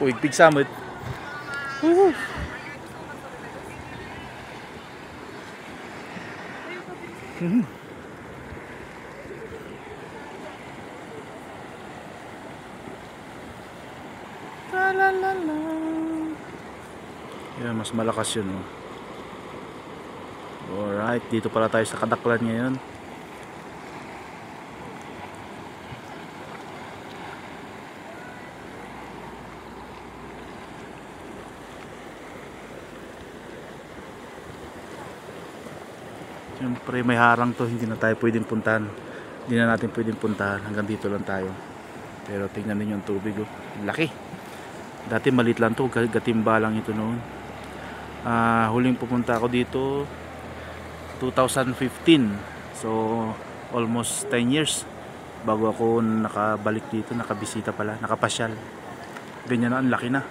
Puigpig samot. Yan, mas malakas yun, oh. Alright, dito pala tayo sa Kadaklan ngayon. Siyempre may harang to, hindi na tayo pwedeng puntahan. Hindi na natin pwedeng puntahan, hanggang dito lang tayo. Pero tingnan niyo yung tubig, oh. Laki. Dati maliit lang to, gatimba lang ito noon. Huling pupunta ako dito 2015. So almost 10 years bago ako nakabalik dito, nakabisita pala, nakapasyal. Ganyan na, ang laki na.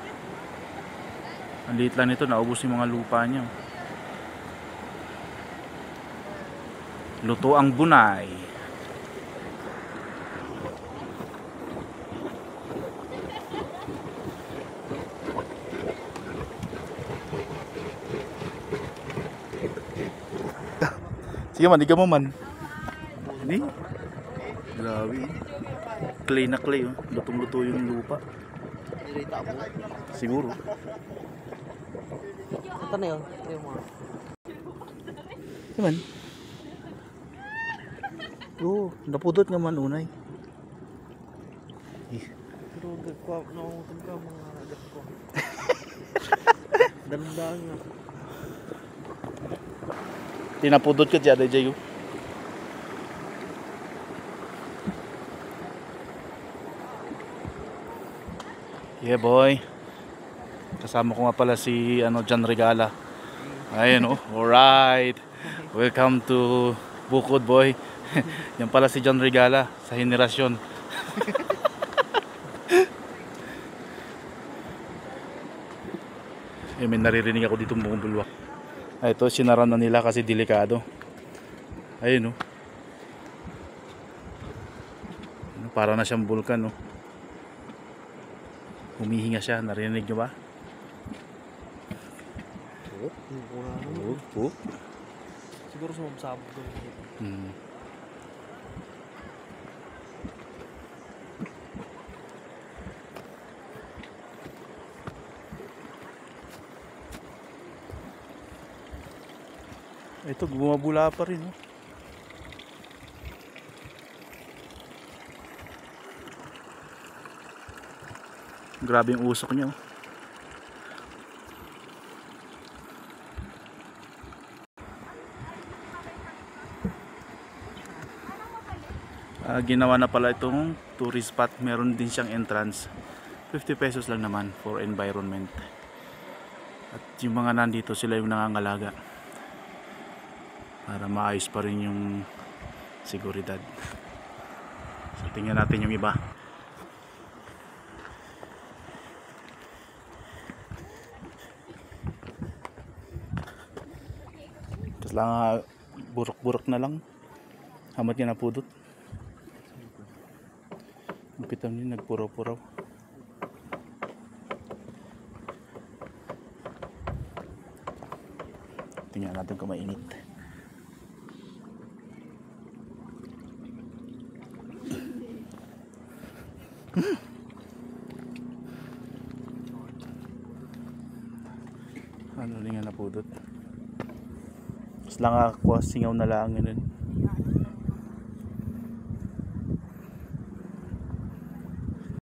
Ang liit lang nito, naubos yung mga lupa niya. Luto ang Bunay. Sige man, diga mo man. Hindi. Grabe. Clay na clay, oh. Lutong-luto yung lupa. Siguro. Ito na yun. Ito yung mga. Naman. Oo, napudot nga man unay. Pero nakungutong ka mga agat ko. Dalang nga. Tinapudot ka dyan, Jayo. Yeah, boy. Kasama ko nga pala si John Regala. Ayun, oh. Alright. Welcome to Bukod, boy. Yan pala si John Regala sa henerasyon. May naririnig ako dito bumubulwak. Ito, sinara na nila kasi delikado. Ayun, oh. Para na siyang bulkan, oh. Humihinga siya, narinig nyo ba? Oo. Siguro sumabsabog doon. Ito, bumabula pa rin, oh. Grabe yung usok niya, oh. Ginawa na pala itong tourist spot. Meron din siyang entrance. 50 pesos lang naman for environment. At yung mga nandito, sila yung nangangalaga para maayos pa rin yung seguridad. So tingnan natin yung iba. Tapos lang burok-burok na lang. Hamat niya na pudot. Ang pitam niya nagpuraw-puraw. Tingnan natin kung mainit. Ano rin nga napudot. Mas lang ako, singaw na lang. Ganun.